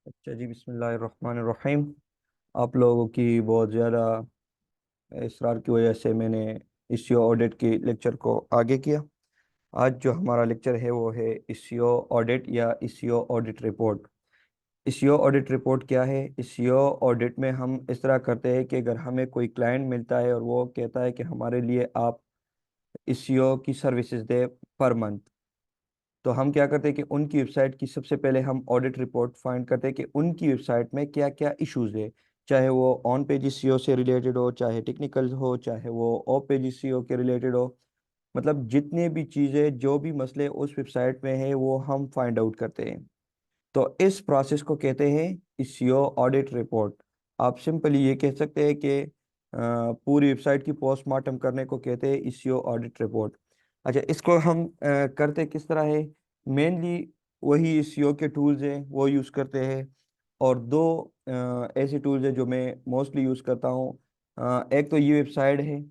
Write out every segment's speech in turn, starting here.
अच्छा जी, बिस्मिल्लाहिर्रहमानिर्रहीम। आप लोगों की बहुत ज़्यादा इसरार की वजह से मैंने एसईओ ऑडिट की लेक्चर को आगे किया। आज जो हमारा लेक्चर है वो है एसईओ ऑडिट या SEO audit report. SEO audit report क्या है? एसईओ ऑडिट में हम इस तरह करते हैं कि अगर हमें कोई क्लाइंट मिलता है और वो कहता है कि हमारे लिए आप एसईओ की सर्विसेज दे पर मंथ, तो हम क्या करते हैं कि उनकी वेबसाइट की सबसे पहले हम ऑडिट रिपोर्ट फाइंड करते हैं कि उनकी वेबसाइट में क्या क्या इश्यूज है। चाहे वो ऑन पेज सीओ से रिलेटेड हो, चाहे टेक्निकल हो, चाहे वो ऑफ पेज सीओ के रिलेटेड हो। मतलब जितने भी चीज़ें, जो भी मसले उस वेबसाइट में है वो हम फाइंड आउट करते हैं। तो इस प्रोसेस को कहते हैं सीओ ऑडिट रिपोर्ट। आप सिंपली ये कह सकते हैं कि पूरी वेबसाइट की पोस्टमार्टम करने को कहते हैं सीओ ऑडिट रिपोर्ट। अच्छा, इसको हम करते किस तरह है? मेनली वही सीओ के टूल्स हैं वो यूज़ करते हैं। और दो ऐसे टूल्स हैं जो मैं मोस्टली यूज़ करता हूँ। एक तो ये वेबसाइट है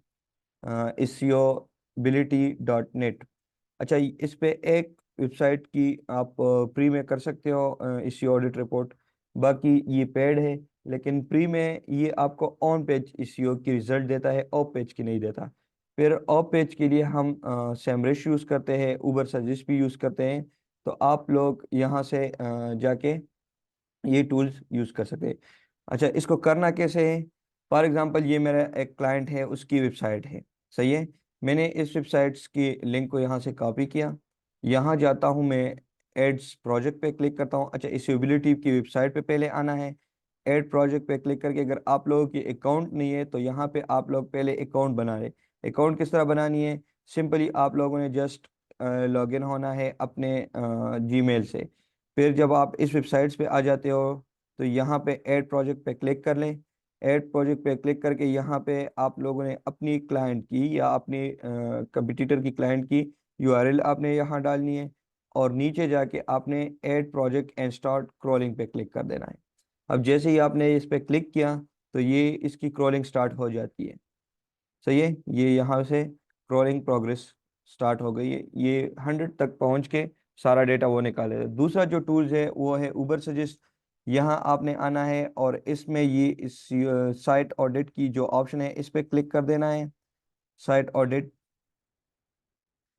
SEObility.net। अच्छा, इस पे एक वेबसाइट की आप प्री में कर सकते हो इसी ऑडिट रिपोर्ट। बाकी ये पेड है, लेकिन प्री में ये आपको ऑन पेज एसईओ की रिजल्ट देता है, ऑफ पेज की नहीं देता। फिर ऑफ पेज के लिए हम सेमरिश यूज़ करते हैं, उबर सजेस्ट भी यूज़ करते हैं। तो आप लोग यहाँ से जाके ये टूल्स यूज़ कर सकते हैं। अच्छा, इसको करना कैसे है? फॉर एग्जांपल ये मेरा एक क्लाइंट है, उसकी वेबसाइट है, सही है। मैंने इस वेबसाइट्स की लिंक को यहाँ से कॉपी किया। यहाँ जाता हूँ मैं, एड्स प्रोजेक्ट पे क्लिक करता हूँ। अच्छा, इस एबिलिटी की वेबसाइट पे पहले आना है। ऐड प्रोजेक्ट पे क्लिक करके अगर आप लोगों की अकाउंट नहीं है तो यहाँ पे आप लोग पहले अकाउंट बना लें। अकाउंट किस तरह बनानी है? सिंपली आप लोगों ने जस्ट लॉगिन होना है अपने जीमेल से। फिर जब आप इस वेबसाइट्स पे आ जाते हो तो यहाँ पे ऐड प्रोजेक्ट पे क्लिक कर लें। ऐड प्रोजेक्ट पे क्लिक करके यहाँ पे आप लोगों ने अपनी क्लाइंट की या अपनी कंपटीटर की क्लाइंट की यूआरएल आपने यहाँ डालनी है। और नीचे जाके आपने add project and start crawling पे क्लिक कर देना है। अब जैसे ही आपने इस पे क्लिक किया तो ये इसकी क्रॉलिंग स्टार्ट हो जाती है, सही है। ये यहाँ से क्रॉलिंग प्रोग्रेस स्टार्ट हो गई है। ये 100 तक पहुँच के सारा डेटा वो निकालेगा। दूसरा जो टूल्स है वो है उबर सजेस्ट। यहाँ आपने आना है और इसमें ये इस साइट ऑडिट की जो ऑप्शन है इस पे क्लिक कर देना है। साइट ऑडिट,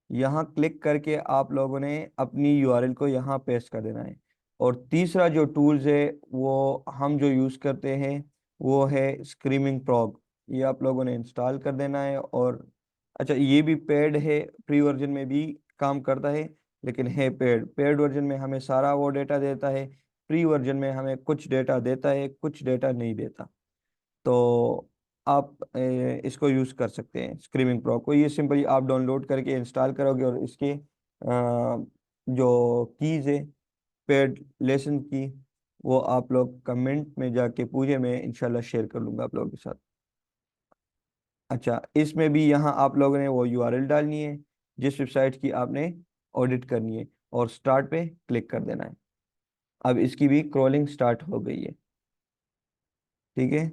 यहाँ क्लिक करके आप लोगों ने अपनी यूआरएल को यहाँ पेस्ट कर देना है। और तीसरा जो टूल्स है वो हम जो यूज़ करते हैं वो है स्क्रीमिंग प्रोग। ये आप लोगों ने इंस्टॉल कर देना है। और अच्छा, ये भी पेड है, फ्री वर्जन में भी काम करता है, लेकिन है पेड। पेड वर्जन में हमें सारा वो डेटा देता है, फ्री वर्जन में हमें कुछ डेटा देता है, कुछ डेटा नहीं देता। तो आप इसको यूज़ कर सकते हैं स्क्रीमिंग प्रो को। ये सिंपली आप डाउनलोड करके इंस्टॉल करोगे और इसके जो कीज़ है पेड लेसन की, वो आप लोग कमेंट में जाके पूछे, मैं इंशाल्लाह शेयर कर लूँगा आप लोगों के साथ। अच्छा, इसमें भी यहाँ आप लोगों ने वो यूआरएल डालनी है जिस वेबसाइट की आपने ऑडिट करनी है और स्टार्ट पे क्लिक कर देना है। अब इसकी भी क्रॉलिंग स्टार्ट हो गई है, ठीक है।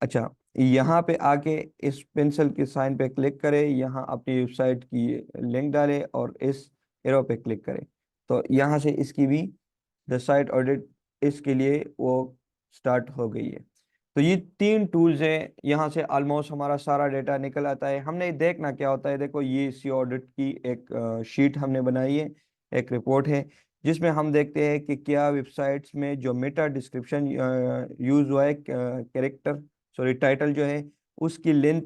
अच्छा, यहाँ पे आके इस पेंसिल के साइन पे क्लिक करें, यहाँ अपनी वेबसाइट की लिंक डालें और इस एरो पे क्लिक करें। तो यहाँ से इसकी भी द साइट ऑडिट इसके लिए वो स्टार्ट हो गई है। तो ये तीन टूल्स हैं, यहाँ से ऑलमोस्ट हमारा सारा डेटा निकल आता है। हमने देखना क्या होता है, देखो ये इसी ऑडिट की एक शीट हमने बनाई है, एक रिपोर्ट है जिसमें हम देखते हैं कि क्या वेबसाइट्स में जो मेटा डिस्क्रिप्शन यूज हुआ है, कैरेक्टर, सॉरी टाइटल जो है, उसकी लेंथ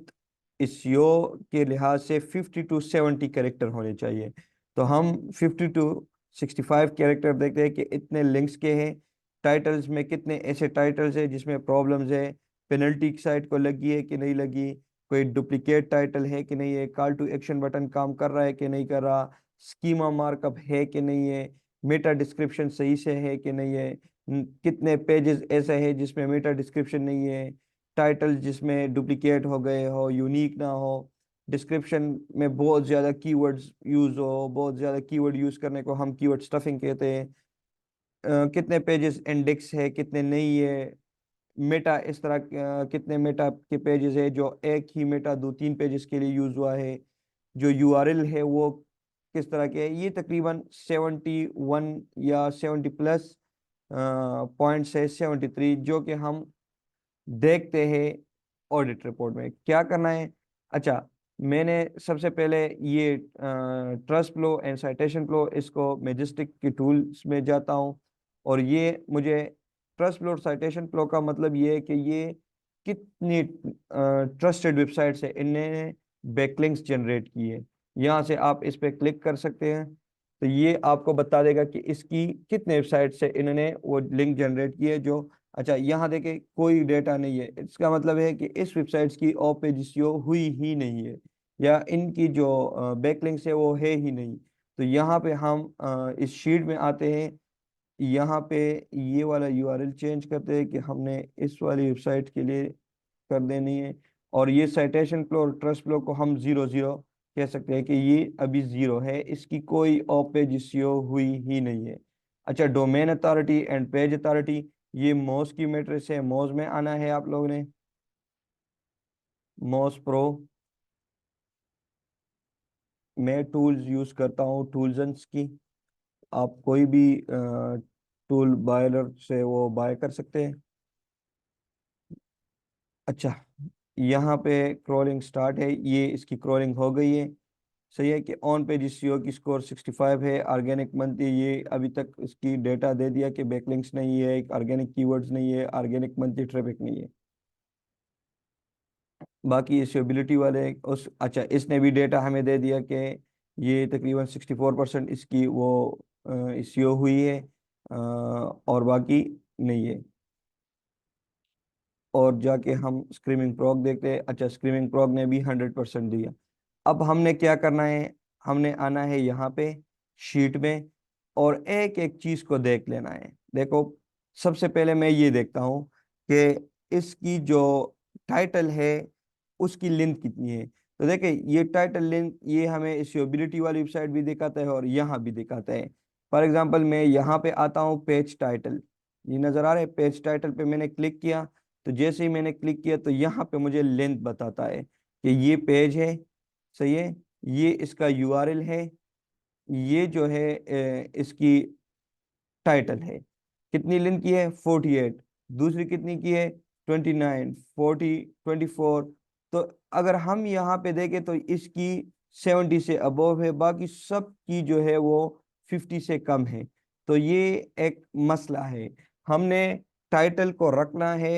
एसईओ के लिहाज से 50 to 70 कैरेक्टर होने चाहिए। तो हम 50 to 65 कैरेक्टर देखते हैं कि इतने लिंक्स के हैं। टाइटल्स में कितने ऐसे टाइटल्स है जिसमें प्रॉब्लम्स है, पेनल्टी साइट को लगी है कि नहीं लगी, कोई डुप्लीकेट टाइटल है कि नहीं है, कॉल टू एक्शन बटन काम कर रहा है कि नहीं कर रहा, स्कीमा मार्कअप है कि नहीं है, मेटा डिस्क्रिप्शन सही से है कि नहीं है, कितने पेजेस ऐसे हैं जिसमें मेटा डिस्क्रिप्शन नहीं है, टाइटल जिसमें डुप्लीकेट हो गए हो, यूनिक ना हो, डिस्क्रिप्शन में बहुत ज़्यादा कीवर्ड्स यूज़ हो। बहुत ज़्यादा कीवर्ड यूज़ करने को हम कीवर्ड स्टफिंग कहते हैं। कितने पेजेस इंडेक्स है, कितने नहीं है, मेटा इस तरह कितने मेटा के पेजेस है जो एक ही मेटा 2-3 पेजेस के लिए यूज़ हुआ है, जो यूआरएल है वो किस तरह के है। ये तकरीबन 71 या 70 प्लस पॉइंट से 73, जो कि हम देखते हैं ऑडिट रिपोर्ट में। क्या करना है? अच्छा, मैंने सबसे पहले ये trust flow and citation flow, इसको मैजेस्टिक के टूल्स में जाता हूँ, और ये मुझे ट्रस्ट फ्लो और साइटेशन फ्लो का मतलब ये है कि ये कितनी ट्रस्टेड वेबसाइट से इन्होंने बैकलिंक्स जनरेट की है। यहाँ से आप इस पे क्लिक कर सकते हैं, तो ये आपको बता देगा कि इसकी कितने वेबसाइट से इन्होंने वो लिंक जनरेट किए जो। अच्छा, यहाँ देखे कोई डेटा नहीं है, इसका मतलब है कि इस वेबसाइट्स की ऑपेजियो हुई ही नहीं है, या इनकी जो बैकलिंक्स है वो है ही नहीं। तो यहाँ पे हम इस शीट में आते हैं, यहाँ पे ये वाला यूआरएल चेंज करते हैं कि हमने इस वाली वेबसाइट के लिए कर देनी है, और ये साइटेशन फ्लो और ट्रस्ट फ्लो को हम 0 0 कह सकते हैं कि ये अभी 0 है, इसकी कोई ऑपेजियो हुई ही नहीं है। अच्छा, domain authority and page authority, ये मोज की मैट्रिक्स है, मोज में आना है आप लोगों ने, मोज प्रो। मैं टूल्स यूज करता हूँ टूल्सन्स की, आप कोई भी टूल बायर से वो बाय कर सकते हैं। अच्छा, यहाँ पे क्रॉलिंग स्टार्ट है, ये इसकी क्रॉलिंग हो गई है। सही है कि ऑन पेज सीओ की स्कोर 65 है। ऑर्गेनिक मंथली, ये अभी तक इसकी डेटा दे दिया कि बैकलिंक्स नहीं है, ऑर्गेनिक कीवर्ड्स नहीं है, ऑर्गेनिक मंथली ट्रैफिक नहीं है। बाकी यूजेबिलिटी वाले उस, अच्छा, इसने भी डेटा हमें दे दिया कि ये तकरीबन 64% इसकी वो सीओ हुई है, और बाकी नहीं है। और जाके हम स्क्रीमिंग प्रोग देखते हैं। अच्छा, स्क्रीमिंग प्रोग ने भी 100% दिया। अब हमने क्या करना है? हमने आना है यहाँ पे शीट में, और एक एक चीज को देख लेना है। देखो, सबसे पहले मैं ये देखता हूँ कि इसकी जो टाइटल है उसकी लेंथ कितनी है। तो देखे, ये टाइटल लेंथ ये हमें इश्यूबिलिटी वाली वेबसाइट भी दिखाता है और यहाँ भी दिखाता है। फॉर एग्जांपल, मैं यहाँ पे आता हूँ पेज टाइटल, ये नजर आ रहा है, पेज टाइटल पे मैंने क्लिक किया, तो जैसे ही मैंने क्लिक किया तो यहाँ पे मुझे लेंथ बताता है कि ये पेज है, सही है, ये इसका यूआरएल है, ये जो है इसकी टाइटल है। कितनी लेंथ की है? 48। दूसरी कितनी की है? 29, 40, 24। तो अगर हम यहाँ पे देखें तो इसकी 70 से अबव है, बाकी सब की जो है वो 50 से कम है। तो ये एक मसला है। हमने टाइटल को रखना है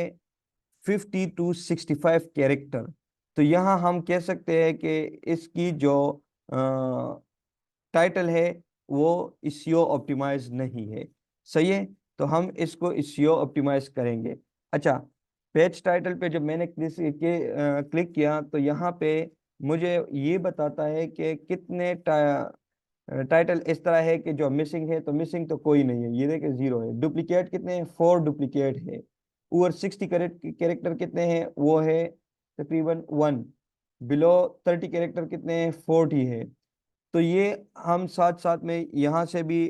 50 to 65 कैरेक्टर। तो यहाँ हम कह सकते हैं कि इसकी जो टाइटल है वो SEO ऑप्टिमाइज नहीं है। सही है, तो हम इसको SEO ऑप्टिमाइज करेंगे। अच्छा, पेज टाइटल पे जब मैंने क्लिक किया तो यहाँ पे मुझे ये बताता है कि कितने टाइटल इस तरह है कि जो मिसिंग है, तो मिसिंग तो कोई नहीं है, ये देखे 0 है। डुप्लीकेट कितने हैं? 4 डुप्लीकेट है। ओवर 60 कैरेक्टर कितने हैं? वो है तकरीबन 1। बिलो 30 कैरेक्टर कितने हैं? 40 है। तो ये हम साथ साथ में यहाँ से भी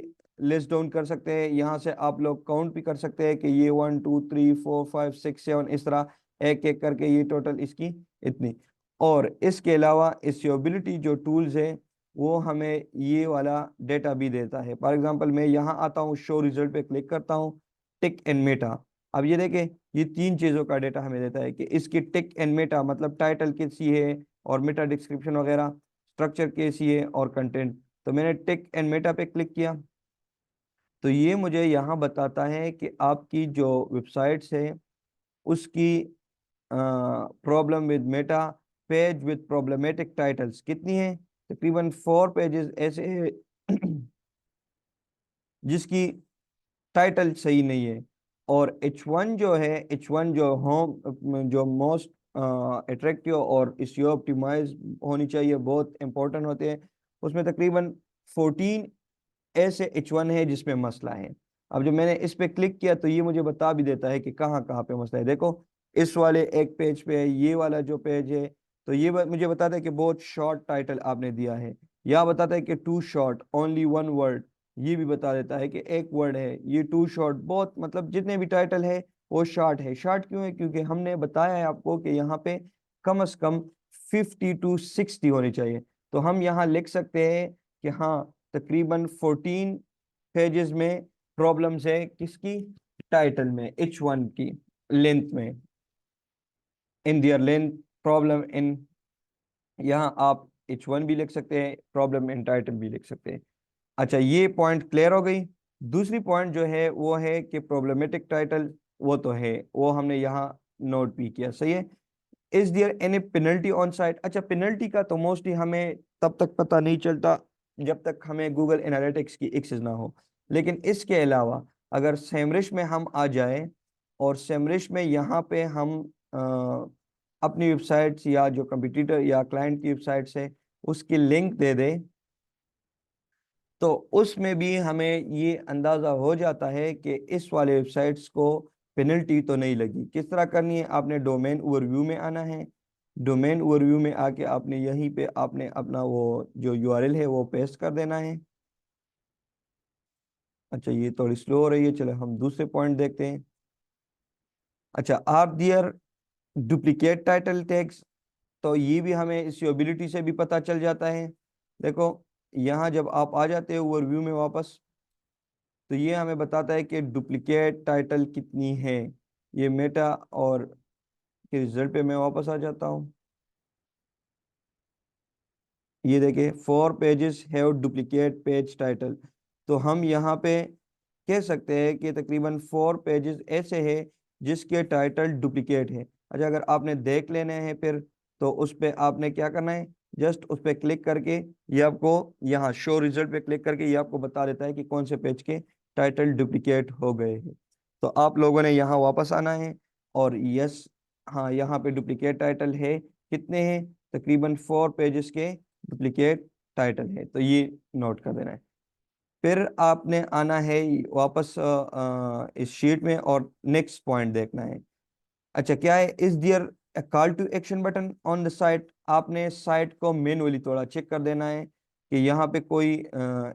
लिस्ट डाउन कर सकते हैं, यहाँ से आप लोग काउंट भी कर सकते हैं कि ये 1 2 3 4 5 6 7 इस तरह एक एक करके ये टोटल इसकी इतनी। और इसके अलावा स्टेबिलिटी जो टूल्स है वो हमें ये वाला डेटा भी देता है। फॉर एग्जांपल, मैं यहाँ आता हूँ, शो रिजल्ट पे क्लिक करता हूँ, टिक एंड मेटा। अब ये देखें, ये तीन चीज़ों का डेटा हमें देता है कि इसकी टिक एंड मेटा मतलब टाइटल कैसी है, और मेटा डिस्क्रिप्शन वगैरह, स्ट्रक्चर कैसी है, और कंटेंट। तो मैंने टिक एंड मेटा पे क्लिक किया, तो ये मुझे यहाँ बताता है कि आपकी जो वेबसाइट्स है उसकी problem with Meta page with problematic titles कितनी है? तकरीबन 4 पेजेस ऐसे है जिसकी टाइटल सही नहीं है। और H1 जो है, H1 जो होम जो मोस्ट अट्रैक्टिव और SEO ऑप्टिमाइज होनी चाहिए, बहुत इंपॉर्टेंट होते हैं, उसमें तकरीबन 14 ऐसे H1 है जिसमें मसला है। अब जब मैंने इस पे क्लिक किया तो ये मुझे बता भी देता है कि कहाँ कहाँ पे मसला है। देखो, इस वाले एक पेज पे है, ये वाला जो पेज है, तो ये मुझे बताता है कि बहुत शॉर्ट टाइटल आपने दिया है, या बताता है कि too short, only one word, ये भी बता देता है कि एक वर्ड है, ये टू शॉर्ट, बहुत मतलब जितने भी टाइटल है वो शॉर्ट है। शॉर्ट क्यों है? क्योंकि हमने बताया है आपको कि यहाँ पे कम से कम 50 to 60 होनी चाहिए। तो हम यहाँ लिख सकते हैं कि हाँ, तकरीबन 14 पेजेस में प्रॉब्लम्स है किसकी, टाइटल में, H1 की लेंथ में, इन दियर लेंथ प्रॉब्लम इन, यहाँ आप H1 भी लिख सकते हैं, प्रॉब्लम इन टाइटल भी लिख सकते हैं। अच्छा, ये पॉइंट क्लियर हो गई। दूसरी पॉइंट जो है वो है कि प्रॉब्लमेटिक टाइटल, वो तो है, वो हमने यहाँ नोट भी किया, सही है। Is there any penalty on site, अच्छा पेनल्टी का तो मोस्टली हमें तब तक पता नहीं चलता जब तक हमें गूगल एनालिटिक्स की एक्सेस ना हो, लेकिन इसके अलावा अगर सेमरिश में हम आ जाए और सेमरिश में यहाँ पे हम अपनी वेबसाइट्स या जो कंपटीटर या क्लाइंट की वेबसाइट्स है उसकी लिंक दे दें, तो उसमें भी हमें ये अंदाज़ा हो जाता है कि इस वाले वेबसाइट्स को पेनल्टी तो नहीं लगी। किस तरह करनी है, आपने डोमेन ओवरव्यू में आना है, डोमेन ओवरव्यू में आके आपने यहीं पे आपने अपना वो जो यूआरएल है वो पेस्ट कर देना है। अच्छा, ये थोड़ी स्लो हो रही है, चलो हम दूसरे पॉइंट देखते हैं। अच्छा, are there duplicate title tags, तो ये भी हमें इस यूबिलिटी से भी पता चल जाता है। देखो, यहाँ जब आप आ जाते हो ओवरव्यू में वापस, तो ये हमें बताता है कि डुप्लीकेट टाइटल कितनी है। ये मेटा और के रिजल्ट पे मैं वापस आ जाता हूँ। ये देखिए, 4 pages have duplicate page title, तो हम यहाँ पे कह सकते हैं कि तकरीबन 4 पेजेस ऐसे हैं जिसके टाइटल डुप्लीकेट है। अच्छा, अगर आपने देख लेने हैं फिर, तो उस पर आपने क्या करना है, जस्ट उस पर क्लिक करके ये आपको यहाँ शो रिजल्ट पे क्लिक करके ये आपको बता देता है कि कौन से पेज के टाइटल डुप्लीकेट हो गए हैं। तो आप लोगों ने यहाँ वापस आना है और यस, हाँ यहाँ पे डुप्लीकेट टाइटल है, कितने हैं, तकरीबन 4 पेजेस के डुप्लीकेट टाइटल है, तो ये नोट कर देना है। फिर आपने आना है वापस इस शीट में और नेक्स्ट पॉइंट देखना है। अच्छा, क्या है, is there call to action button on the site, आपने साइट को मैनुअली थोड़ा चेक कर देना है कि यहाँ पे कोई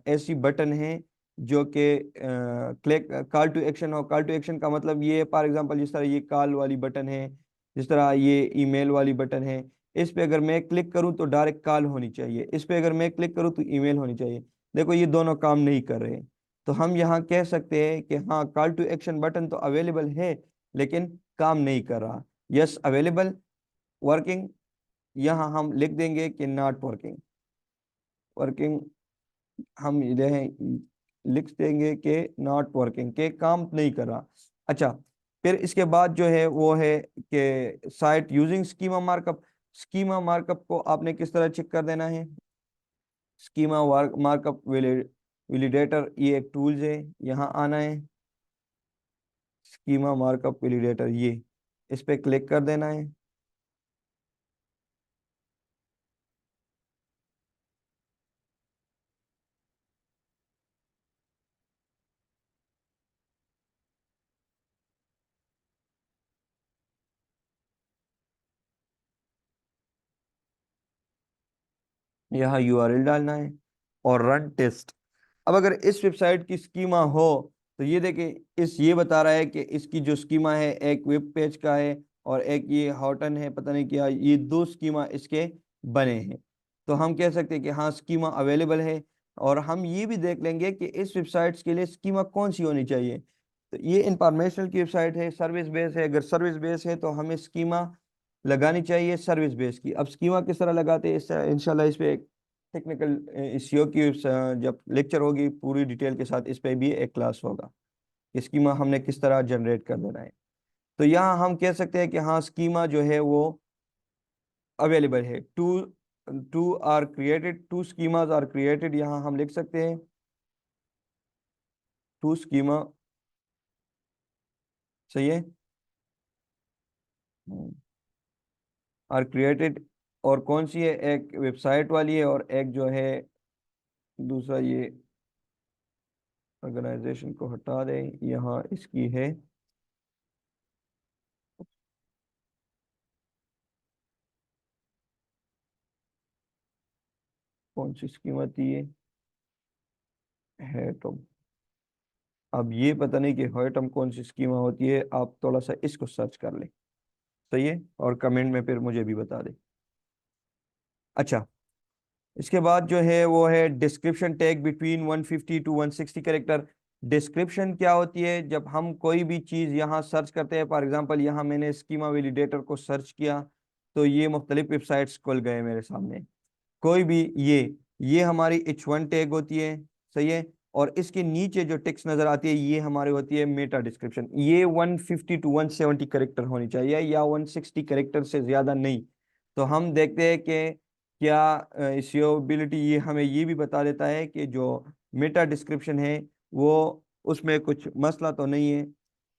ऐसी बटन है जो कि क्लिक कॉल टू एक्शन हो। कॉल टू एक्शन का मतलब ये है, फॉर एग्जांपल जिस तरह ये कॉल वाली बटन है, जिस तरह ये ईमेल वाली बटन है, इस पे अगर मैं क्लिक करूँ तो डायरेक्ट कॉल होनी चाहिए, इस पे अगर मैं क्लिक करूँ तो ईमेल होनी चाहिए। देखो, ये दोनों काम नहीं कर रहे, तो हम यहाँ कह सकते हैं कि हाँ, कॉल टू एक्शन बटन तो अवेलेबल है लेकिन काम नहीं कर रहा। यस अवेलेबल, वर्किंग, यहाँ हम लिख देंगे कि नॉट वर्किंग, वर्किंग हम लिख देंगे कि नॉट वर्किंग, के काम नहीं कर रहा। अच्छा, फिर इसके बाद जो है वो है कि site using schema markup, schema markup को आपने किस तरह चेक कर देना है। स्कीमा मार्कअप वैलिडेटर, ये एक टूल्स है, यहाँ आना है, स्कीमा मार्कअप वैलिडेटर, ये इस पे क्लिक कर देना है। यहाँ यूआरएल डालना है और रन टेस्ट। अब अगर इस वेबसाइट की स्कीमा हो, तो ये देखिए, इस ये बता रहा है कि इसकी जो स्कीमा है एक वेब पेज का है और एक ये हॉटन है, पता नहीं क्या, ये दो स्कीमा इसके बने हैं। तो हम कह सकते हैं कि हाँ, स्कीमा अवेलेबल है। और हम ये भी देख लेंगे कि इस वेबसाइट्स के लिए स्कीमा कौन सी होनी चाहिए। तो ये इंफॉर्मेशनल की वेबसाइट है, सर्विस बेस है, अगर सर्विस बेस है तो हमें स्कीमा लगानी चाहिए सर्विस बेस की। अब स्कीमा किस तरह लगाते हैं, इस इंशाल्लाह इस पे टेक्निकल सीओ की जब लेक्चर होगी पूरी डिटेल के साथ, इस पे भी एक क्लास होगा, स्कीमा हमने किस तरह जनरेट कर देना है। तो यहाँ हम कह सकते हैं कि हाँ, स्कीमा जो है वो अवेलेबल है। Two two are created, two schemas are created, यहाँ हम लिख सकते हैं टू स्कीमा, सही है, आर क्रिएटेड। और कौन सी है, एक वेबसाइट वाली है और एक जो है दूसरा, ये ऑर्गेनाइजेशन को हटा दें, यहाँ इसकी है, कौन सी स्कीमा थी ये, है तो, अब ये पता नहीं कि हॉटम कौन सी स्कीमा होती है, आप थोड़ा सा इसको सर्च कर लें, सही है, और कमेंट में फिर मुझे भी बता दें। अच्छा, इसके बाद जो है वो है description tag between 150 to 160 character. Description क्या होती है? जब हम कोई भी चीज़ यहाँ सर्च करते हैं, फॉर एग्जांपल यहाँ मैंने स्कीमा वैलिडेटर को सर्च किया तो ये मुख्तलिफ वेबसाइट्स खुल गए मेरे सामने। कोई भी ये हमारी H1 टैग होती है, सही है। और इसके नीचे जो टेक्स्ट नजर आती है ये हमारी होती है मेटा डिस्क्रिप्शन। ये 150 टू 170 करेक्टर होनी चाहिए या 160 करेक्टर से ज्यादा नहीं। तो हम देखते हैं कि क्या एसईओबिलिटी ये हमें ये भी बता देता है कि जो मेटा डिस्क्रिप्शन है वो उसमें कुछ मसला तो नहीं है।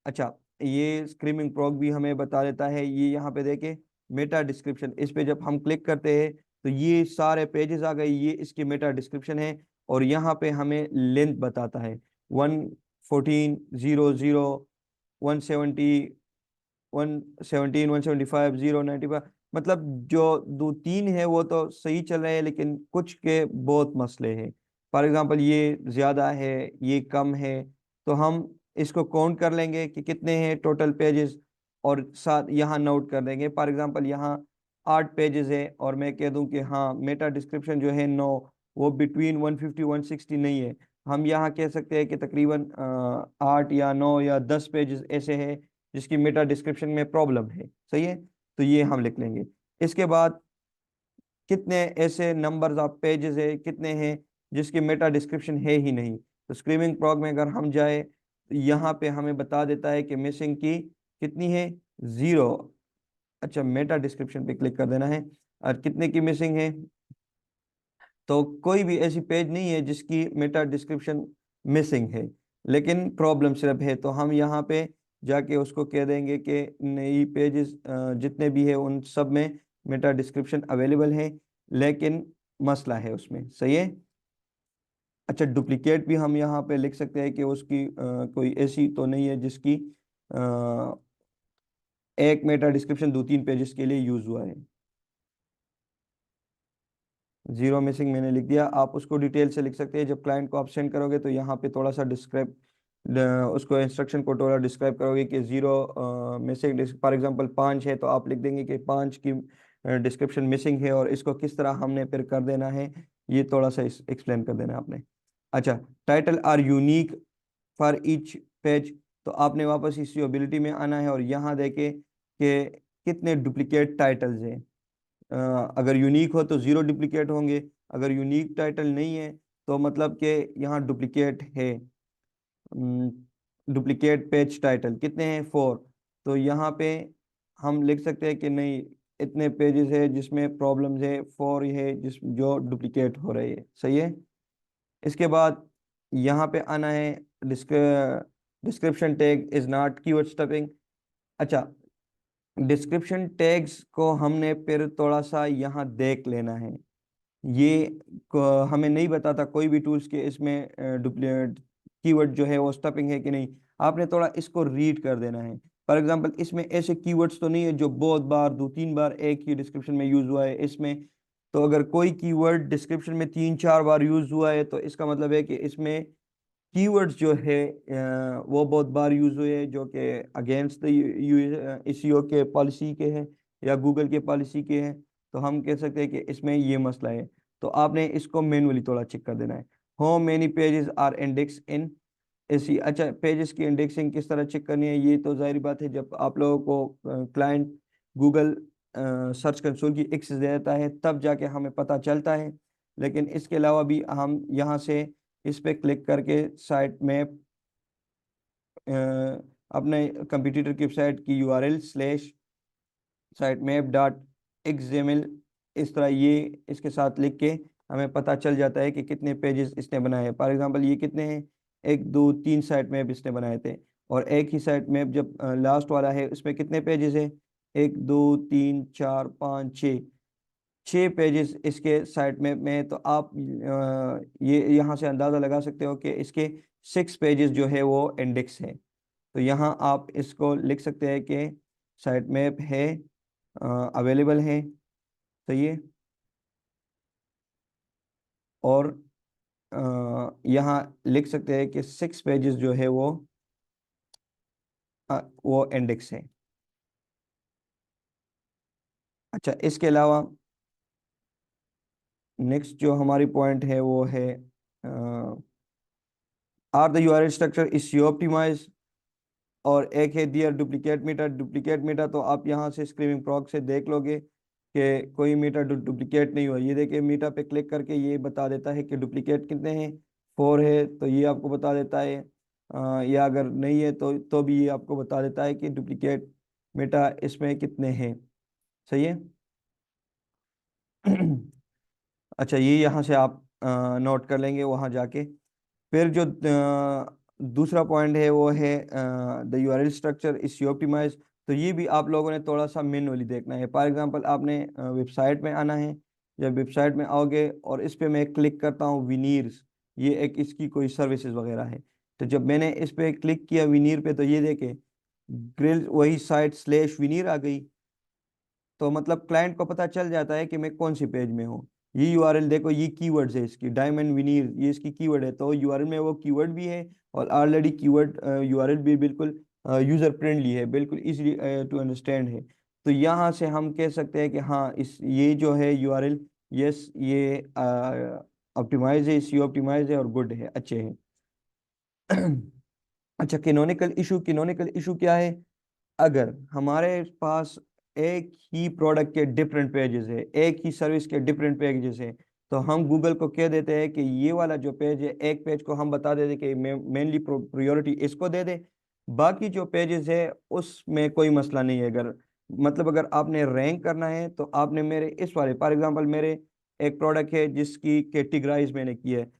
अच्छा, ये स्क्रीमिंग प्रोग भी हमें बता देता है। ये यहाँ पे देखे मेटा डिस्क्रिप्शन, इस पे जब हम क्लिक करते हैं तो ये सारे पेजेस आ गए, ये इसकी मेटा डिस्क्रिप्शन है। और यहाँ पे हमें लेंथ बताता है 114, 00, 170, 117, 175, 095। मतलब जो दो तीन है वो तो सही चल रहे हैं, लेकिन कुछ के बहुत मसले हैं। फॉर एग्जांपल ये ज्यादा है, ये कम है। तो हम इसको काउंट कर लेंगे कि कितने हैं टोटल पेजेस, और साथ यहाँ नोट कर देंगे। फॉर एग्जांपल यहाँ 8 पेजेस है और मैं कह दूं कि हाँ मेटा डिस्क्रिप्शन जो है 9, वो बिटवीन 150 160 नहीं है। हम यहाँ कह सकते हैं कि तकरीबन 8 या 9 या 10 पेजेस ऐसे हैं जिसकी मेटा डिस्क्रिप्शन में प्रॉब्लम है, सही है। तो ये हम लिख लेंगे। इसके बाद कितने ऐसे नंबर्स ऑफ पेजेस है, कितने हैं जिसकी मेटा डिस्क्रिप्शन है ही नहीं। तो स्क्रीमिंग प्रोग में अगर हम जाए तो यहाँ पे हमें बता देता है कि मिसिंग की कितनी है, 0। अच्छा, मेटा डिस्क्रिप्शन पे क्लिक कर देना है और कितने की मिसिंग है। तो कोई भी ऐसी पेज नहीं है जिसकी मेटा डिस्क्रिप्शन मिसिंग है, लेकिन प्रॉब्लम सिर्फ है। तो हम यहाँ पे जाके उसको कह देंगे कि नई पेजेस जितने भी है उन सब में मेटा डिस्क्रिप्शन अवेलेबल है, लेकिन मसला है उसमें, सही है। अच्छा, डुप्लीकेट भी हम यहाँ पे लिख सकते हैं कि उसकी कोई ऐसी तो नहीं है जिसकी एक मेटा डिस्क्रिप्शन 2-3 पेजेस के लिए यूज हुआ है। 0 मिसिंग मैंने लिख दिया। आप उसको डिटेल से लिख सकते हैं। जब क्लाइंट को आप सेंड करोगे तो यहाँ पे थोड़ा सा डिस्क्राइब, उसको इंस्ट्रक्शन को थोड़ा डिस्क्राइब करोगे कि 0 मिसिंग, फॉर एग्जांपल 5 है तो आप लिख देंगे कि 5 की डिस्क्रिप्शन मिसिंग है और इसको किस तरह हमने फिर कर देना है, ये थोड़ा सा एक्सप्लेन कर देना है आपने। अच्छा, title are unique for each page. तो आपने वापस इसी एबिलिटी में आना है और यहाँ देखे कि कितने डुप्लीकेट टाइटल्स हैं। अगर यूनिक हो तो 0 डुप्लीकेट होंगे, अगर यूनिक टाइटल नहीं है तो मतलब कि यहाँ डुप्लीकेट है। डुप्लीकेट पेज टाइटल कितने हैं, 4। तो यहाँ पे हम लिख सकते हैं कि नहीं, इतने पेजेस है जिसमें प्रॉब्लम्स है, 4 है जिस जो डुप्लीकेट हो रही है, सही है। इसके बाद यहाँ पे आना है, description tag is not keyword stuffing. अच्छा, डिस्क्रिप्शन टैग्स को हमने फिर थोड़ा सा यहाँ देख लेना है। ये हमें नहीं बताता कोई भी टूल्स के इसमें डुप्लीकेट कीवर्ड जो है वो स्टफिंग है कि नहीं। आपने थोड़ा इसको रीड कर देना है। फॉर एग्जांपल इसमें ऐसे कीवर्ड्स तो नहीं है जो बहुत बार 2-3 बार एक ही डिस्क्रिप्शन में यूज हुआ है इसमें। तो अगर कोई कीवर्ड डिस्क्रिप्शन में 3-4 बार यूज हुआ है तो इसका मतलब है कि इसमें कीवर्ड्स जो है वो बहुत बार यूज हुए हैं जो कि अगेंस्ट द एसईओ के पॉलिसी के हैं या गूगल के पॉलिसी के हैं। तो हम कह सकते हैं कि इसमें ये मसला है। तो आपने इसको मैनुअली थोड़ा चेक कर देना है। How many pages are index in SC. अच्छा, पेजेस की इंडेक्सिंग किस तरह चेक करनी है, ये तो जाहिर बात है जब आप लोगों को क्लाइंट गूगल सर्च कंसोल की एक्सेस देता है तब जाके हमें पता चलता है। लेकिन इसके अलावा भी हम यहाँ से इस पे क्लिक करके साइट में अपने कंप्यूटर की वेबसाइट की URL slash site map dot XML, इस तरह ये इसके साथ लिख के हमें पता चल जाता है कि कितने पेजेस इसने बनाए हैं। फॉर एग्जांपल ये कितने हैं, 1 2 3 साइट मैप इसने बनाए थे। और एक ही साइट मैप जब लास्ट वाला है उसमें कितने पेजेस है, 1 2 3 4 5 6, 6 पेजेस इसके साइट मैप में है। तो आप ये यहाँ से अंदाज़ा लगा सकते हो कि इसके 6 पेजेस जो है वो इंडेक्स है। तो यहाँ आप इसको लिख सकते हैं कि साइट मैप है, अवेलेबल है, सही है। और यहाँ लिख सकते हैं कि 6 पेजेस जो है वो इंडेक्स है। अच्छा, इसके अलावा नेक्स्ट जो हमारी पॉइंट है वो है are the URL structure is see optimize, और एक है there duplicate meta. Duplicate meta तो आप यहाँ से स्क्रीमिंग प्रॉक से देख लोगे कि कोई मीटर डुप्लीकेट नहीं हुआ। ये देखिए मीटर पे क्लिक करके ये बता देता है कि डुप्लीकेट कितने हैं, 4 है तो ये आपको बता देता है। या अगर नहीं है तो भी ये आपको बता देता है कि डुप्लीकेट मीटर इसमें कितने हैं। सही है। अच्छा, ये यहाँ से आप नोट कर लेंगे वहाँ जाके। फिर जो दूसरा पॉइंट है वो है the URL structure is optimize. तो ये भी आप लोगों ने थोड़ा सा मैनुअली देखना है। फॉर एग्जांपल आपने वेबसाइट में आना है। जब वेबसाइट में आओगे और इस पे मैं क्लिक करता हूँ विनीर्स, ये एक इसकी कोई सर्विसेज वगैरह है। तो जब मैंने इस पे क्लिक किया विनीर पे, तो ये देखे ग्रिल वही साइट स्लैश विनीर आ गई। तो मतलब क्लाइंट को पता चल जाता है कि मैं कौन सी पेज में हूँ। ये यूआरएल देखो, ये कीवर्ड्स है इसकी, डायमंड विनीर ये इसकी कीवर्ड है। तो यूआरएल में वो कीवर्ड भी है और ऑलरेडी कीवर्ड यूआरएल भी बिल्कुल यूजर फ्रेंडली है, बिल्कुल इजीली टू अंडरस्टैंड है। तो यहाँ से हम कह सकते हैं कि हाँ, इस ये जो है यूआरएल, यस ये ऑप्टिमाइज है, सी ऑप्टिमाइज है और गुड है, अच्छे हैं। अच्छा, कैनोनिकल इशू। कैनोनिकल इशू क्या है? अगर हमारे पास एक ही प्रोडक्ट के डिफरेंट पेजेस है, एक ही सर्विस के डिफरेंट पेजेस है, तो हम गूगल को कह देते हैं कि ये वाला जो पेज है, एक पेज को हम बता देते कि मेनली प्रायोरिटी इसको दे दे, बाकी जो पेजेस है उसमें कोई मसला नहीं है। अगर मतलब अगर आपने रैंक करना है तो आपने मेरे इस वाले, फॉर एग्जांपल मेरे एक प्रोडक्ट है जिसकी कैटेगराइज मैंने की है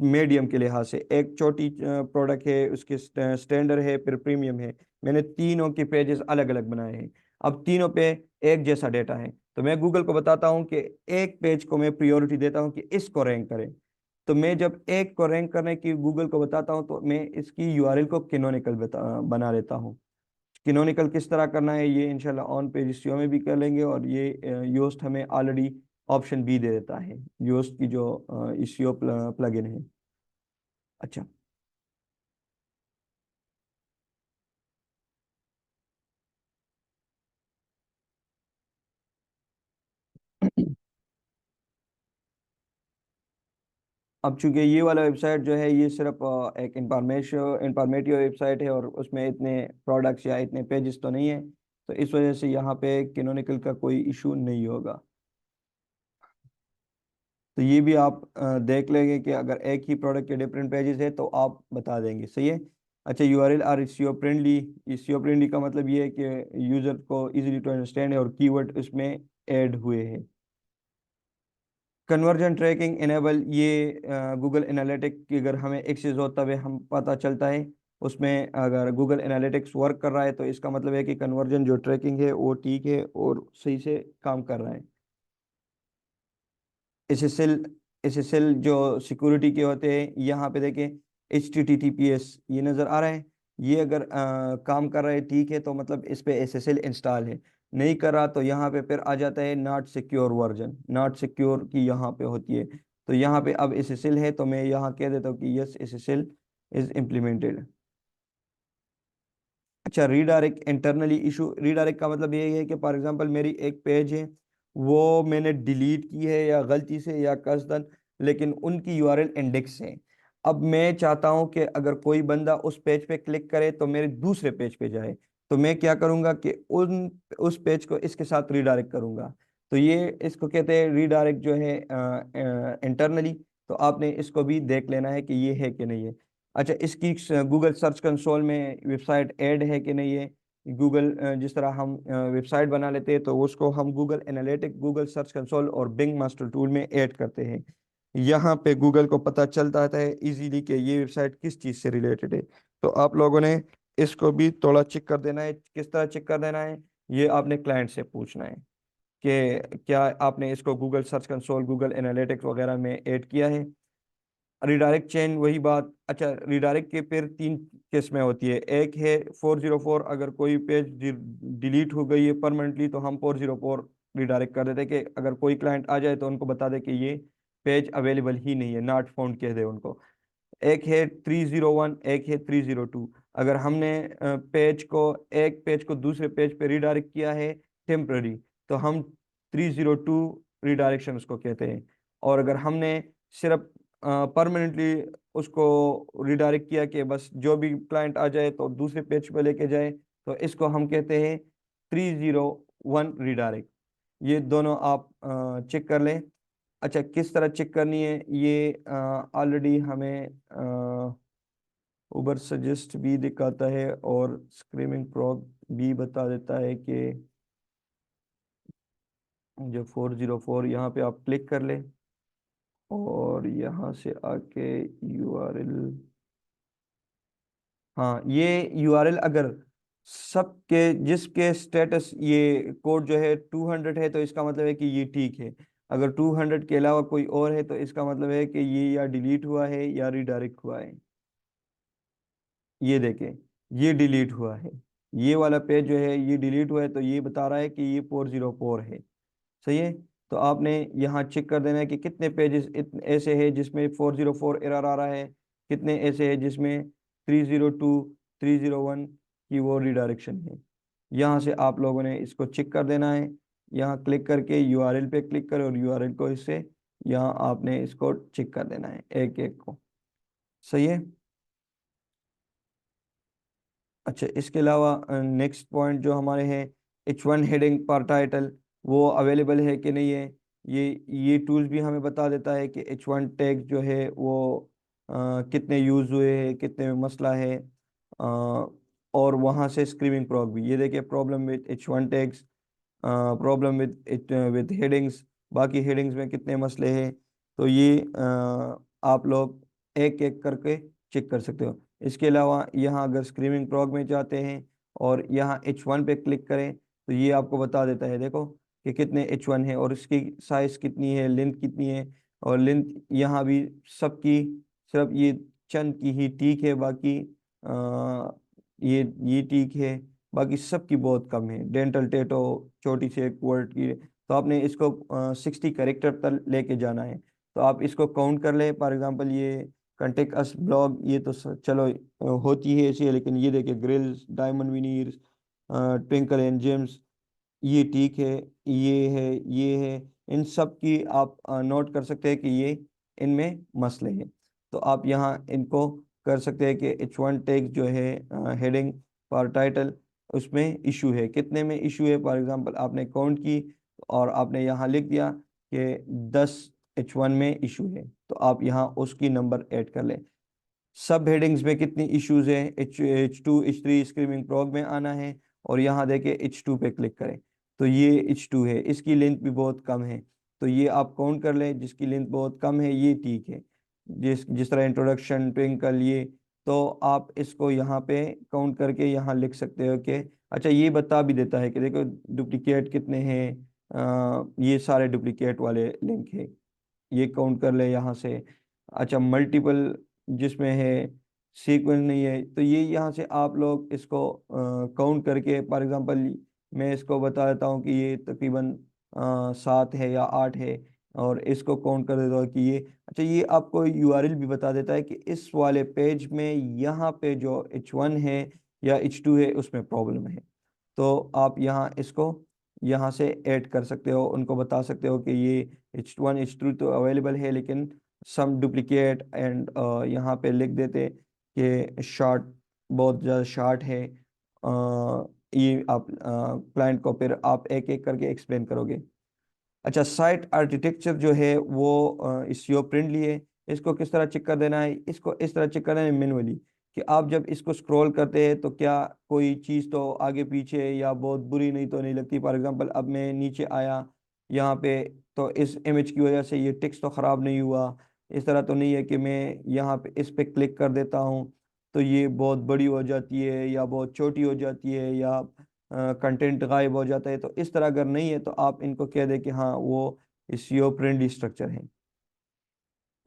मीडियम के लिहाज से, एक छोटी प्रोडक्ट है उसके स्टैंडर्ड है, फिर प्रीमियम है। मैंने तीनों के पेजेस अलग अलग बनाए हैं। अब तीनों पे एक जैसा डेटा है, तो मैं गूगल को बताता हूँ कि एक पेज को मैं प्रायोरिटी देता हूँ कि इसको रैंक करें। तो मैं जब एक को रैंक करने की गूगल को बताता हूँ तो मैं इसकी यूआरएल को कैनोनिकल बना लेता हूँ। कैनोनिकल किस तरह करना है ये इंशाल्लाह ऑन पेज SEO में भी कर लेंगे, और ये योस्ट हमें ऑलरेडी ऑप्शन भी दे देता है, योस्ट की जो SEO प्लगइन है। अच्छा। अब चूंकि ये वाला वेबसाइट जो है ये सिर्फ एक इंफॉर्मेटिव वेबसाइट है और उसमें इतने प्रोडक्ट्स या इतने पेजेस तो नहीं है, तो इस वजह से यहाँ पे कैनोनिकल का कोई इशू नहीं होगा। तो ये भी आप देख लेंगे कि अगर एक ही प्रोडक्ट के डिफरेंट पेजेस है तो आप बता देंगे। सही है। अच्छा, URL are SEO friendly. SEO friendly का मतलब ये है कि यूजर को इजीली टू अंडरस्टैंड है और कीवर्ड उसमें ऐड हुए हैं। कन्वर्जन ट्रैकिंग इनेबल, ये गूगल एनालिटिक की अगर हमें एक्सेस हो तब हम पता चलता है। उसमें अगर गूगल एनालिटिक्स वर्क कर रहा है तो इसका मतलब है कि कन्वर्जन जो ट्रैकिंग है वो ठीक है और सही से काम कर रहा है। एसएसएल, एसएसएल जो सिक्योरिटी के होते हैं, यहाँ पे देखें HTTPS ये नज़र आ रहा है। ये अगर काम कर रहा है ठीक है तो मतलब इस पे SSL इंस्टॉल है। नहीं कर रहा तो यहाँ पे फिर आ जाता है not secure version, not secure की यहाँ पे होती है। तो यहाँ पे अब SSL है तो मैं यहाँ कह देता हूँ कि यस SSL इज इम्प्लीमेंटेड। अच्छा, रीडायरेक्ट इंटरनली इशू। रीडायरेक्ट का मतलब ये है कि फॉर एग्जांपल मेरी एक पेज है, वो मैंने डिलीट की है या गलती से या कसदन, लेकिन उनकी यूआरएल इंडेक्स है। अब मैं चाहता हूं कि अगर कोई बंदा उस पेज पे क्लिक करे तो मेरे दूसरे पेज पे जाए, तो मैं क्या करूंगा कि उन उस पेज को इसके साथ रीडायरेक्ट करूंगा। तो ये इसको कहते हैं रीडायरेक्ट जो है इंटरनली। तो आपने इसको भी देख लेना है कि ये है कि नहीं है। अच्छा, इसकी गूगल सर्च कंसोल में वेबसाइट ऐड है कि नहीं है। गूगल जिस तरह हम वेबसाइट बना लेते हैं तो उसको हम Google analytic, Google search console और बिंग मास्टर टूल में ऐड करते हैं। यहाँ पे गूगल को पता चलता है इजीली कि ये वेबसाइट किस चीज़ से रिलेटेड है। तो आप लोगों ने इसको भी थोड़ा चेक कर देना है। किस तरह चेक कर देना है, ये आपने क्लाइंट से पूछना है कि क्या आपने इसको Google search console, Google analytics वगैरह में ऐड किया है। रिडायरेक्ट चेन वही बात। अच्छा, रिडायरेक्ट के फिर 3 केस में होती है। एक है 404, अगर कोई पेज डिलीट हो गई है परमानेंटली तो हम 404 रिडायरेक्ट कर देते हैं कि अगर कोई क्लाइंट आ जाए तो उनको बता दे कि ये पेज अवेलेबल ही नहीं है, नॉट फाउंड कह दे उनको। एक है 301, एक है 302। अगर हमने एक पेज को दूसरे पेज पे रिडायरेक्ट किया है टेम्पररी, तो हम 302 रिडायरेक्शन उसको कहते हैं। और अगर हमने सिर्फ परमानेंटली उसको रिडायरेक्ट किया कि बस जो भी क्लाइंट आ जाए तो दूसरे पेज पे लेके जाए, तो इसको हम कहते हैं 301 रिडायरेक्ट। ये दोनों आप चेक कर लें। अच्छा, किस तरह चेक करनी है ये ऑलरेडी हमें उबर सजेस्ट भी दिखाता है और स्क्रीमिंग प्रोग भी बता देता है कि जो 404 यहाँ पे आप क्लिक कर ले और यहाँ से आके यूआरएल, हाँ ये यूआरएल अगर सबके जिसके स्टेटस ये कोड जो है 200 है तो इसका मतलब है कि ये ठीक है। अगर 200 के अलावा कोई और है तो इसका मतलब है कि ये या डिलीट हुआ है या रिडायरेक्ट हुआ है। ये देखें, ये डिलीट हुआ है, ये वाला पेज जो है ये डिलीट हुआ है, तो ये बता रहा है कि ये 404 है। सही है। तो आपने यहाँ चेक कर देना है कि कितने पेजेस ऐसे हैं जिसमें 404 एरर आ रहा है, कितने ऐसे हैं जिसमें 302 301 की वो रिडायरेक्शन है। यहाँ से आप लोगों ने इसको चेक कर देना है। यहाँ क्लिक करके यूआरएल पे क्लिक करें और यूआरएल को इससे यहाँ आपने इसको चेक कर देना है एक एक को। सही है। अच्छा, इसके अलावा नेक्स्ट पॉइंट जो हमारे हैं, H1 हेडिंग पर टाइटल वो अवेलेबल है कि नहीं है। ये टूल्स भी हमें बता देता है कि H1 टैग जो है वो कितने यूज़ हुए हैं, कितने में मसला है। और वहाँ से स्क्रीमिंग प्रॉग भी, ये देखिए problem with H1 tags, problem with headings, बाकी हेडिंग्स में कितने मसले हैं। तो ये आप लोग एक एक करके चेक कर सकते हो। इसके अलावा यहाँ अगर स्क्रीमिंग प्रॉग में जाते हैं और यहाँ H1 पे क्लिक करें तो ये आपको बता देता है, देखो कि कितने H1 है और इसकी साइज कितनी है, लेंथ कितनी है। और लेंथ यहाँ भी सबकी, सिर्फ ये चंद की ही ठीक है, बाकी ये ठीक है, बाकी सबकी बहुत कम है। डेंटल टेटो छोटी सी एक वर्ड की, तो आपने इसको 60 कैरेक्टर तक लेके जाना है। तो आप इसको काउंट कर ले। फॉर एग्जांपल ये कंटेक्ट अस ब्लॉग, ये तो चलो होती है ऐसी है, लेकिन ये देखिए grills, diamond veneers, twinkle and gems, ये ठीक है, ये है, ये है। इन सब की आप नोट कर सकते हैं कि ये इनमें मसले हैं। तो आप यहाँ इनको कर सकते हैं कि H1 टैग जो है हेडिंग फॉर टाइटल, उसमें इशू है, कितने में इशू है। फॉर एग्जांपल आपने काउंट की और आपने यहाँ लिख दिया कि 10 H1 में इशू है, तो आप यहाँ उसकी नंबर ऐड कर लें। सब हेडिंग्स में कितनी इश्यूज हैं, H2 H3 स्क्रीमिंग प्रॉग में आना है और यहाँ देखे H2 पे क्लिक करें तो ये H2 है, इसकी लेंथ भी बहुत कम है। तो ये आप काउंट कर लें, जिसकी लेंथ बहुत कम है ये ठीक है। जिस जिस तरह इंट्रोडक्शन, ट्विंकल, ये तो आप इसको यहाँ पे काउंट करके यहाँ लिख सकते हो कि अच्छा, ये बता भी देता है कि देखो डुप्लीकेट कितने हैं, ये सारे डुप्लीकेट वाले लिंक है, ये काउंट कर ले यहाँ से। अच्छा, मल्टीपल जिसमें है, सीक्वेंस नहीं है, तो ये यहाँ से आप लोग इसको काउंट करके, फॉर एग्जांपल मैं इसको बता देता हूँ कि ये तकरीबन 7 है या 8 है, और इसको काउंट कर देता हूँ कि ये, अच्छा ये आपको यूआरएल भी बता देता है कि इस वाले पेज में यहाँ पे जो H1 है या H2 है उसमें प्रॉब्लम है। तो आप यहाँ इसको यहाँ से ऐड कर सकते हो, उनको बता सकते हो कि ये H1 H2 तो अवेलेबल है, लेकिन सम डुप्लीकेट एंड यहाँ पे लिख देते कि शार्ट, बहुत ज़्यादा शार्ट है। ये आप क्लाइंट को फिर आप एक एक करके एक्सप्लेन करोगे। अच्छा, साइट आर्किटेक्चर जो है वो इसयो फ्रेंडली है। इसको किस तरह चेक कर देना है, इसको इस तरह चेक करना है मैनुअली, कि आप जब इसको स्क्रॉल करते हैं तो क्या कोई चीज़ तो आगे पीछे या बहुत बुरी नहीं तो नहीं लगती। फॉर एग्जांपल अब मैं नीचे आया यहाँ पे, तो इस इमेज की वजह से ये टेक्स्ट तो ख़राब नहीं हुआ। इस तरह तो नहीं है कि मैं यहाँ पे इस पे क्लिक कर देता हूँ तो ये बहुत बड़ी हो जाती है या बहुत छोटी हो जाती है या कंटेंट गायब हो जाता है। तो इस तरह अगर नहीं है तो आप इनको कह दें कि हाँ वो SEO फ्रेंडली स्ट्रक्चर है।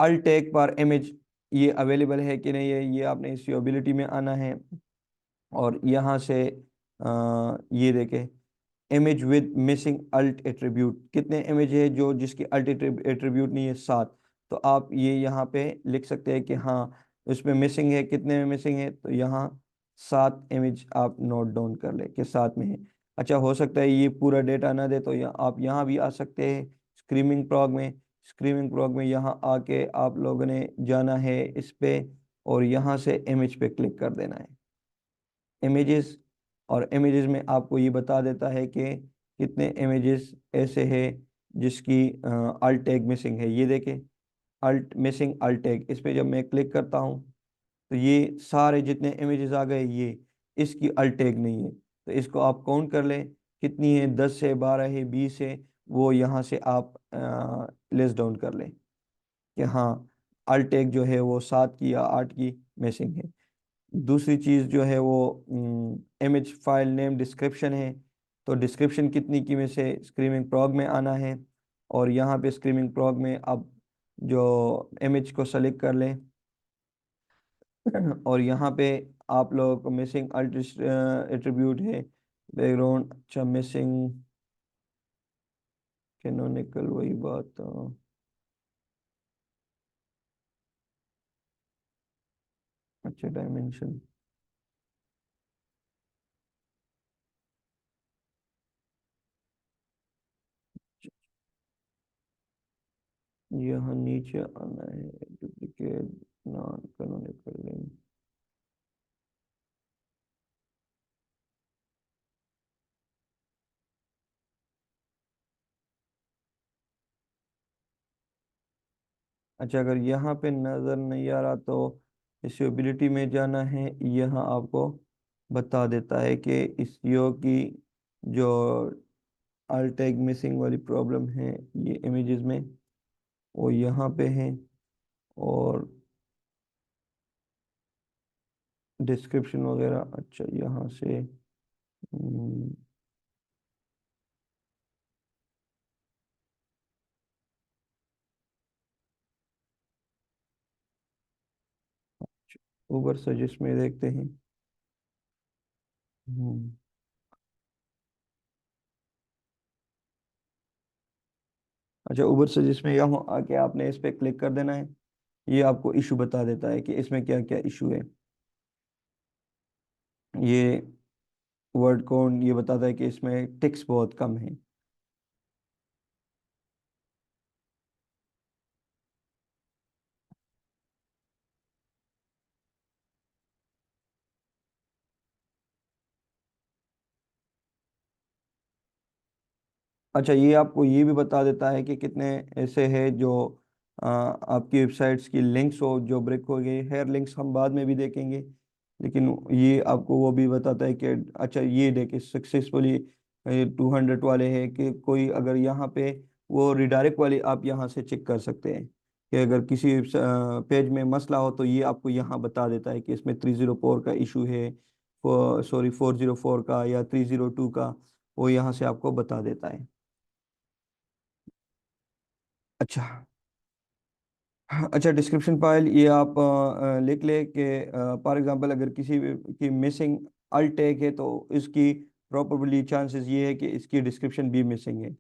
अल्ट टैग पर इमेज ये अवेलेबल है कि नहीं है, ये आपने SEOबिलिटी में आना है और यहाँ से ये देखें image with missing alt attribute, कितने इमेज है जो जिसकी अल्ट एट्रीब्यूट नहीं है, 7। तो आप ये यहाँ पे लिख सकते हैं कि हाँ उसमें मिसिंग है, कितने में मिसिंग है, तो यहाँ 7 इमेज आप नोट डाउन कर ले कि 7 में है। अच्छा, हो सकता है ये पूरा डेटा ना दे तो आप यहाँ भी आ सकते हैं स्क्रीमिंग प्रॉग में। स्क्रीमिंग प्रॉग में यहाँ आके आप लोगों ने जाना है इस पे, और यहाँ से इमेज पे क्लिक कर देना है, इमेजेस। और इमेजेस में आपको ये बता देता है कि कितने इमेजेस ऐसे हैं जिसकी अल्ट टैग मिसिंग है। ये देखें, अल्ट मिसिंग अल्ट टैग, इस पे जब मैं क्लिक करता हूँ तो ये सारे जितने इमेजेस आ गए, ये इसकी अल्ट टैग नहीं है। तो इसको आप काउंट कर लें कितनी है, 10 है, 12 है, 20 है, वो यहाँ से आप लिस्ट डाउन कर लें कि हाँ अल्ट टैग जो है वो 7 की या 8 की मिसिंग है। दूसरी चीज़ जो है वो इमेज फाइल नेम डिस्क्रिप्शन है। तो डिस्क्रिप्शन कितनी की में से स्क्रीमिंग प्रॉग में आना है, और यहाँ पे स्क्रीमिंग प्रॉग में आप जो इमेज को सेलेक्ट कर लें और यहाँ पे आप लोगों को मिसिंग अल्ट एट्रीब्यूट है बैकग्राउंड, अच्छा मिसिंग कैनोनिकल, वही बात। अच्छा डायमेंशन, यहाँ नीचे आना है, डुप्लीकेट नॉन कैनोनिकल लिंक। अच्छा, अगर यहाँ पे नज़र नहीं आ रहा तो एसेबिलिटी में जाना है। यहाँ आपको बता देता है कि इस ईओ की जो अल्ट टैग मिसिंग वाली प्रॉब्लम है ये इमेजेस में, वो यहाँ पे है। और डिस्क्रिप्शन वगैरह, अच्छा यहाँ से ऊबर सजेस्ट में देखते हैं। हम्म, अच्छा ऊबर सजेस्ट में यहाँ आके आपने इस पे क्लिक कर देना है। ये आपको इशू बता देता है कि इसमें क्या क्या इशू है। ये वर्ड काउंट ये बताता है कि इसमें टिक्स बहुत कम है। अच्छा, ये आपको ये भी बता देता है कि कितने ऐसे हैं जो आपकी वेबसाइट्स की लिंक्स हो जो ब्रेक हो गई। हेयर लिंक्स हम बाद में भी देखेंगे, लेकिन ये आपको वो भी बताता है कि अच्छा ये देखे सक्सेसफुली 200 वाले हैं कि कोई अगर यहाँ पे वो रिडायरेक्ट वाले आप यहाँ से चेक कर सकते हैं कि अगर किसी पेज में मसला हो तो ये आपको यहाँ बता देता है कि इसमें 304 का इशू है, सॉरी 404 का या 302 का, वो यहाँ से आपको बता देता है। अच्छा, हाँ, अच्छा डिस्क्रिप्शन फाइल ये आप लिख ले कि फॉर एग्जांपल अगर किसी की मिसिंग अल्ट टैग है तो इसकी प्रोबेबली चांसेस ये है कि इसकी डिस्क्रिप्शन भी मिसिंग है।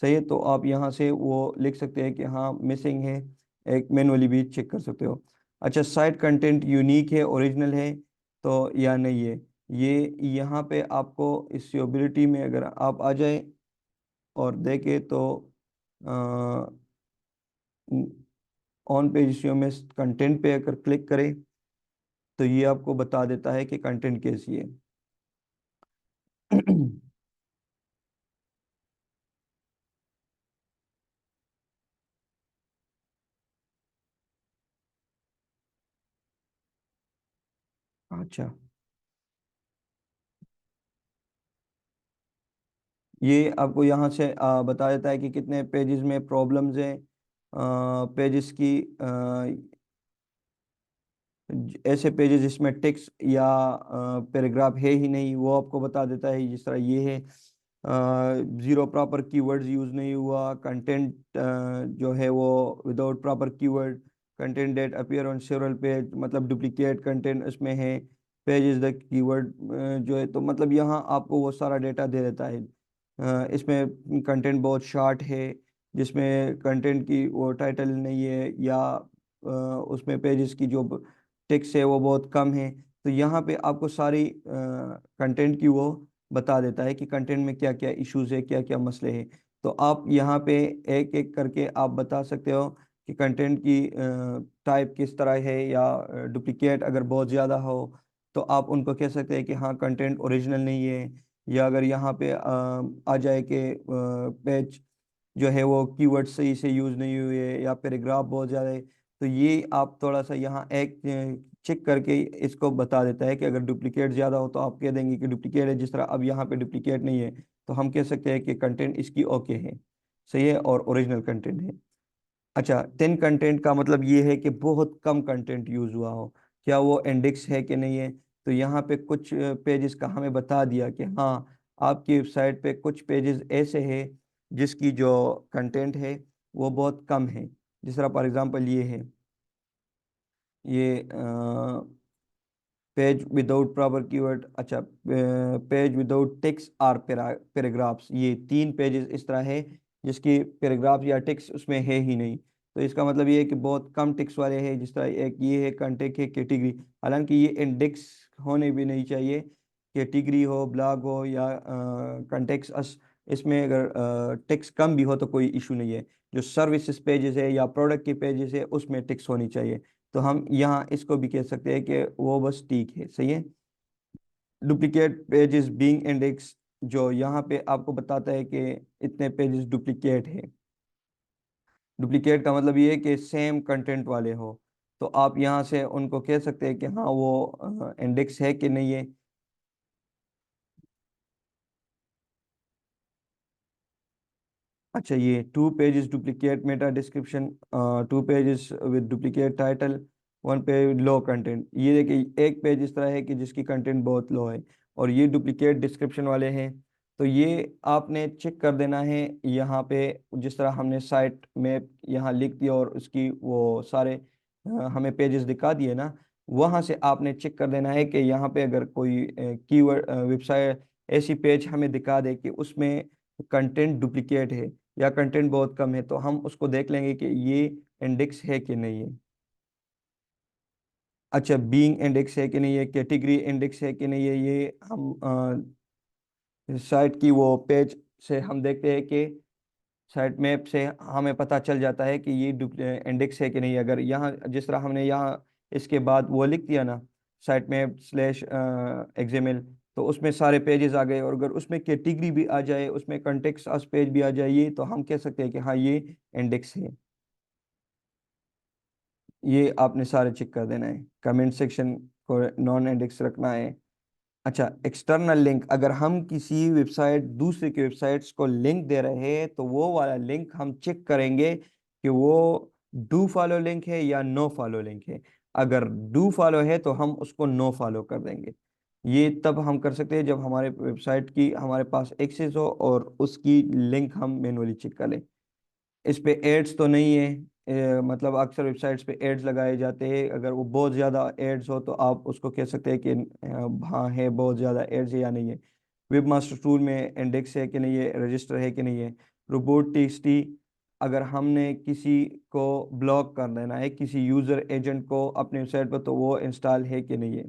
सही है, तो आप यहाँ से वो लिख सकते हैं कि हाँ मिसिंग है, एक मैनुअली भी चेक कर सकते हो। अच्छा, साइट कंटेंट यूनिक है, ओरिजिनल है तो या नहीं है, ये यहाँ पे आपको इस यूबिलिटी में अगर आप आ जाए और देखें तो ऑन पेज इश्यू में कंटेंट पे अगर क्लिक करें तो ये आपको बता देता है कि कंटेंट कैसी है। अच्छा, ये आपको यहाँ से बता देता है कि कितने पेजेस में प्रॉब्लम्स हैं। पेजेस की ऐसे पेजेस जिसमें टेक्स्ट या पैराग्राफ है ही नहीं वो आपको बता देता है, जिस तरह ये है। ज़ीरो प्रॉपर कीवर्ड्स यूज़ नहीं हुआ, कंटेंट जो है वो without proper keyword, content that appear on several page, मतलब डुप्लीकेट कंटेंट इसमें है, पेज इज़ द कीवर्ड जो है, तो मतलब यहाँ आपको वो सारा डेटा दे देता है। इसमें कंटेंट बहुत शॉर्ट है, जिसमें कंटेंट की वो टाइटल नहीं है, या उसमें पेजेस की जो टेक्स्ट है वो बहुत कम है। तो यहाँ पे आपको सारी कंटेंट की वो बता देता है कि कंटेंट में क्या क्या इश्यूज है, क्या क्या मसले हैं। तो आप यहाँ पे एक एक करके आप बता सकते हो कि कंटेंट की टाइप किस तरह है, या डुप्लीकेट अगर बहुत ज़्यादा हो तो आप उनको कह सकते हैं कि हाँ कंटेंट ओरिजिनल नहीं है। या अगर यहाँ पे आ जाए कि पेज जो है वो कीवर्ड सही से यूज़ नहीं हुए या पैराग्राफ बहुत ज़्यादा है, तो ये आप थोड़ा सा यहाँ एक चेक करके इसको बता देता है कि अगर डुप्लीकेट ज़्यादा हो तो आप कह देंगे कि डुप्लीकेट है। जिस तरह अब यहाँ पे डुप्लीकेट नहीं है तो हम कह सकते हैं कि कंटेंट इसकी ओके है, सही है, और ओरिजिनल कंटेंट है। अच्छा, 10 कंटेंट का मतलब ये है कि बहुत कम कंटेंट यूज़ हुआ हो, क्या वो इंडेक्स है कि नहीं है। तो यहाँ पे कुछ पेजेस का हमें बता दिया कि हाँ आपकी वेबसाइट पे कुछ पेजेस ऐसे हैं जिसकी जो कंटेंट है वो बहुत कम है। जिस तरह फॉर एग्जांपल ये है, ये पेज विदाउट प्रॉपर कीवर्ड, अच्छा page without text or paragraphs, ये 3 पेजेस इस तरह है जिसकी पैराग्राफ या टेक्स्ट उसमें है ही नहीं। तो इसका मतलब ये है कि बहुत कम टेक्स्ट वाले हैं। जिस तरह एक ये है कंटेंट है कैटेगरी, हालांकि ये इंडेक्स होने भी नहीं चाहिए। कैटेगरी हो, ब्लॉग हो या कंटेक्स्ट अस, इसमें अगर टेक्स्ट कम भी हो तो कोई इशू नहीं है। जो सर्विसेज पेजेस है या प्रोडक्ट के पेजेस है उसमें टेक्स्ट होनी चाहिए। तो हम यहाँ इसको भी कह सकते हैं कि वो बस ठीक है, सही है। डुप्लीकेट पेजेस बीइंग इंडेक्स, जो यहाँ पे आपको बताता है कि इतने पेजेस डुप्लीकेट है। डुप्लीकेट का मतलब ये है कि सेम कंटेंट वाले हो। तो आप यहाँ से उनको कह सकते हैं कि हाँ वो इंडेक्स है कि नहीं है। अच्छा, ये 2 pages duplicate Meta description, 2 pages with duplicate title, 1 page low content. ये देखिए एक पेज इस तरह है कि जिसकी कंटेंट बहुत लो है और ये डुप्लीकेट डिस्क्रिप्शन वाले हैं। तो ये आपने चेक कर देना है यहाँ पे। जिस तरह हमने साइट में यहाँ लिख दिया और उसकी वो सारे हमें पेजेस दिखा दिए ना, वहाँ से आपने चेक कर देना है कि यहाँ पे अगर कोई कीवर्ड वेबसाइट ऐसी पेज हमें दिखा दे कि उसमें कंटेंट डुप्लीकेट है या कंटेंट बहुत कम है, तो हम उसको देख लेंगे कि ये इंडेक्स है कि नहीं है। अच्छा, बीइंग इंडेक्स है कि नहीं है, कैटेगरी इंडेक्स है कि नहीं है, ये हम साइट की वो पेज से हम देखते हैं कि साइट मैप से हमें पता चल जाता है कि ये इंडेक्स है कि नहीं। अगर यहाँ जिस तरह हमने यहाँ इसके बाद वो लिख दिया ना, साइट मैप स्लैश एक्सएमएल, तो उसमें सारे पेजेस आ गए। और अगर उसमें कैटेगरी भी आ जाए, उसमें कंटेक्स्ट अस पेज भी आ जाए, ये तो हम कह सकते हैं कि हाँ ये इंडेक्स है। ये आपने सारे चेक कर देना है। कमेंट सेक्शन को नॉन इंडेक्स रखना है। अच्छा, एक्सटर्नल लिंक, अगर हम किसी वेबसाइट दूसरे की वेबसाइट्स को लिंक दे रहे हैं तो वो वाला लिंक हम चेक करेंगे कि वो डू फॉलो लिंक है या नो फॉलो लिंक है। अगर डू फॉलो है तो हम उसको नो फॉलो कर देंगे। ये तब हम कर सकते हैं जब हमारे वेबसाइट की हमारे पास एक्सेस हो और उसकी लिंक हम मैनुअली चेक कर लें। इस पे एड्स तो नहीं है। मतलब अक्सर वेबसाइट्स पे एड्स लगाए जाते हैं, अगर वो बहुत ज़्यादा एड्स हो तो आप उसको कह सकते हैं कि हाँ है, बहुत ज़्यादा एड्स है या नहीं है। वेब मास्टर टूल में इंडेक्स है कि नहीं है, रजिस्टर है कि नहीं है। रोबोट टीएक्सटी, अगर हमने किसी को ब्लॉक कर देना है, किसी यूज़र एजेंट को अपने वेबसाइट पर, तो वो इंस्टॉल है कि नहीं है,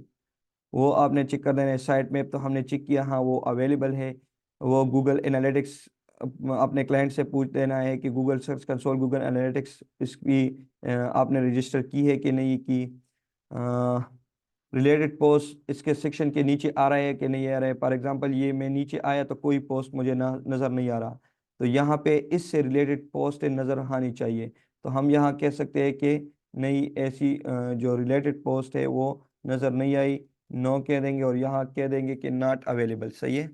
वो आपने चेक कर देना है। साइट में तो हमने चेक किया, हाँ वो अवेलेबल है। वो गूगल एनालिटिक्स अपने क्लाइंट से पूछ देना है कि Google search console, Google analytics इसकी आपने रजिस्टर की है कि नहीं की। रिलेटेड पोस्ट इसके सेक्शन के नीचे आ रहा है कि नहीं आ रहा है। फॉर एग्जांपल ये मैं नीचे आया तो कोई पोस्ट मुझे नज़र नहीं आ रहा, तो यहाँ पे इससे रिलेटेड पोस्ट नज़र आनी चाहिए। तो हम यहाँ कह सकते हैं कि नहीं, ऐसी जो रिलेटेड पोस्ट है वो नज़र नहीं आई, नो कह देंगे। और यहाँ कह देंगे कि नॉट अवेलेबल, सही है।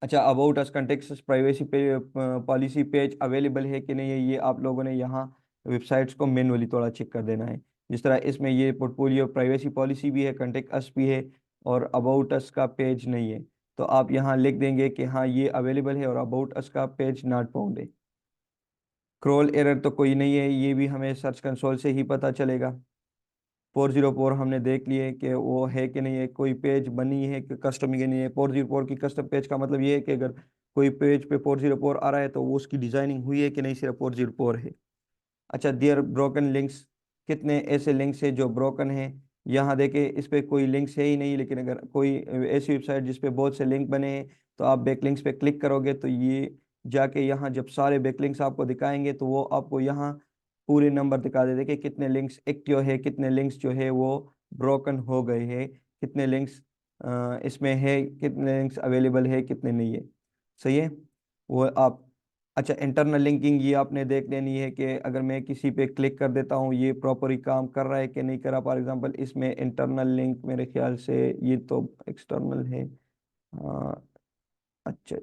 अच्छा, अबाउट अस कंटेक्स्ट प्राइवेसी पे पॉलिसी पेज अवेलेबल है कि नहीं है, ये आप लोगों ने यहाँ वेबसाइट्स को मैनुअली थोड़ा चेक कर देना है। जिस तरह इसमें ये पोर्टफोलियो प्राइवेसी पॉलिसी भी है, कंटेक्ट अस भी है, और अबाउट अस का पेज नहीं है। तो आप यहाँ लिख देंगे कि हाँ ये अवेलेबल है और अबाउट अस का पेज नॉट फाउंड है। क्रोल एरर तो कोई नहीं है, ये भी हमें सर्च कंसोल से ही पता चलेगा। 404 हमने देख लिए कि वो है कि नहीं है, कोई पेज बनी है कि कस्टम की नहीं है। 404 की कस्टम पेज का मतलब ये है कि अगर कोई पेज पे 404 आ रहा है तो वो उसकी डिजाइनिंग हुई है कि नहीं, सिर्फ 404 है। अच्छा, देयर ब्रोकन लिंक्स, कितने ऐसे लिंक्स है जो ब्रोकन है। यहाँ देखे इस पे कोई लिंक्स है ही नहीं, लेकिन अगर कोई ऐसी वेबसाइट जिस पे बहुत से लिंक बने हैं तो आप बैक लिंक्स पे क्लिक करोगे तो ये जाके यहाँ जब सारे बैकलिंक्स आपको दिखाएंगे तो वो आपको यहाँ पूरे नंबर दिखा देते कि कितने लिंक्स एक्टिव है, कितने लिंक्स जो है वो ब्रोकन हो गए हैं, कितने लिंक्स इसमें है, कितने लिंक्स अवेलेबल है, कितने नहीं है। सही है वो आप। अच्छा, इंटरनल लिंकिंग ये आपने देख लेनी है कि अगर मैं किसी पे क्लिक कर देता हूँ ये प्रॉपरली काम कर रहा है कि नहीं कर रहा। फॉर एग्जांपल इसमें इंटरनल लिंक मेरे ख्याल से, ये तो एक्सटर्नल है। हाँ, अच्छा,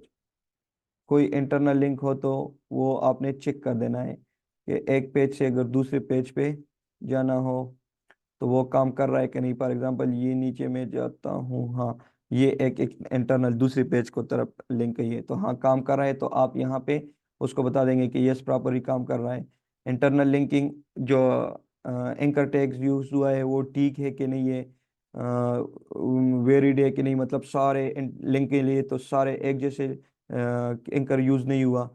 कोई इंटरनल लिंक हो तो वो आपने चेक कर देना है कि एक पेज से अगर दूसरे पेज पे जाना हो तो वो काम कर रहा है कि नहीं। फॉर एग्जांपल ये नीचे में जाता हूँ, हाँ, ये एक इंटरनल दूसरी पेज को तरफ लिंक है ये, तो हाँ काम कर रहा है, तो आप यहाँ पे उसको बता देंगे कि यस प्रॉपरली काम कर रहा है। इंटरनल लिंकिंग जो एंकर टैग्स यूज हुआ है वो ठीक है कि नहीं है, वेरिड है कि नहीं, मतलब सारे लिंक के लिए तो सारे एक जैसे एंकर यूज नहीं हुआ।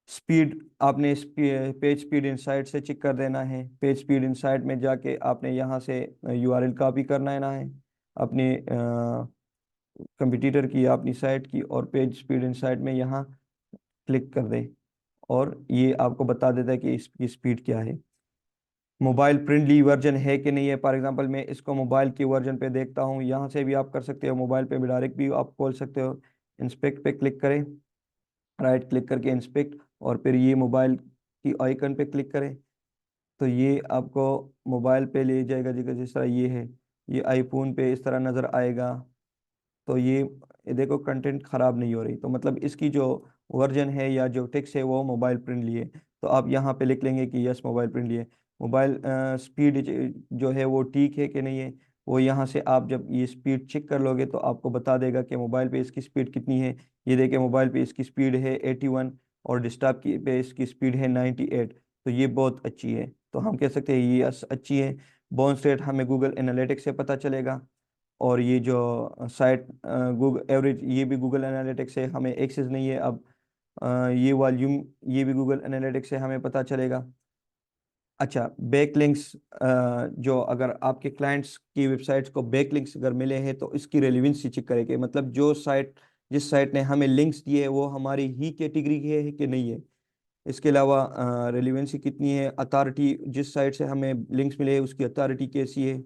स्पीड आपने पेज स्पीड इनसाइट से चेक कर देना है। पेज स्पीड इनसाइट में जाके आपने यहाँ से यूआरएल कॉपी करना है ना है अपने कंप्यूटर की या अपनी साइट की, और पेज स्पीड इनसाइट में यहाँ क्लिक कर दे और ये आपको बता देता है कि इसकी स्पीड क्या है। मोबाइल फ्रेंडली वर्जन है कि नहीं है। फॉर एग्जांपल मैं इसको मोबाइल की वर्जन पे देखता हूँ, यहाँ से भी आप कर सकते हो, मोबाइल पे भी डायरेक्ट भी आप खोल सकते हो। इंस्पेक्ट पे क्लिक करें, राइट क्लिक करके इंस्पेक्ट, और फिर ये मोबाइल की आइकन पे क्लिक करें तो ये आपको मोबाइल पे ले जाएगा जी, जिस तरह ये है, ये आईफोन पे इस तरह नज़र आएगा। तो ये देखो कंटेंट खराब नहीं हो रही, तो मतलब इसकी जो वर्जन है या जो टेक्स्ट है वो मोबाइल फ्रेंडली है। तो आप यहाँ पे लिख लेंगे कि यस मोबाइल फ्रेंडली है। मोबाइल स्पीड जो है वो ठीक है कि नहीं है, वो यहाँ से आप जब ये स्पीड चेक कर लोगे तो आपको बता देगा कि मोबाइल पे इसकी स्पीड कितनी है। ये देखिए मोबाइल पे इसकी स्पीड है 81 और डेस्कटॉप की पे इसकी स्पीड है 98। तो ये बहुत अच्छी है, तो हम कह सकते हैं ये अच्छी है। बाउंस रेट हमें गूगल एनालिटिक्स से पता चलेगा, और ये जो साइट गूगल एवरेज ये भी गूगल एनालिटिक्स से हमें एक्सेस नहीं है अब। ये वॉल्यूम ये भी गूगल एनालिटिक्स से हमें पता चलेगा। अच्छा, बैकलिंक्स जो अगर आपके क्लाइंट्स की वेबसाइट्स को बैकलिंक्स अगर मिले हैं तो इसकी रेलिवेंसी चेक करेंगे, मतलब जो साइट जिस साइट ने हमें लिंक्स दिए हैं वो हमारी ही कैटेगरी की है कि नहीं है। इसके अलावा रेलिवेंसी कितनी है, अथॉरिटी जिस साइट से हमें लिंक्स मिले हैं उसकी अथॉरिटी कैसी है।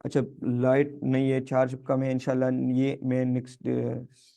अच्छा, लाइट नहीं है, चार्ज कम है इंशाल्लाह, ये मैं नेक्स्ट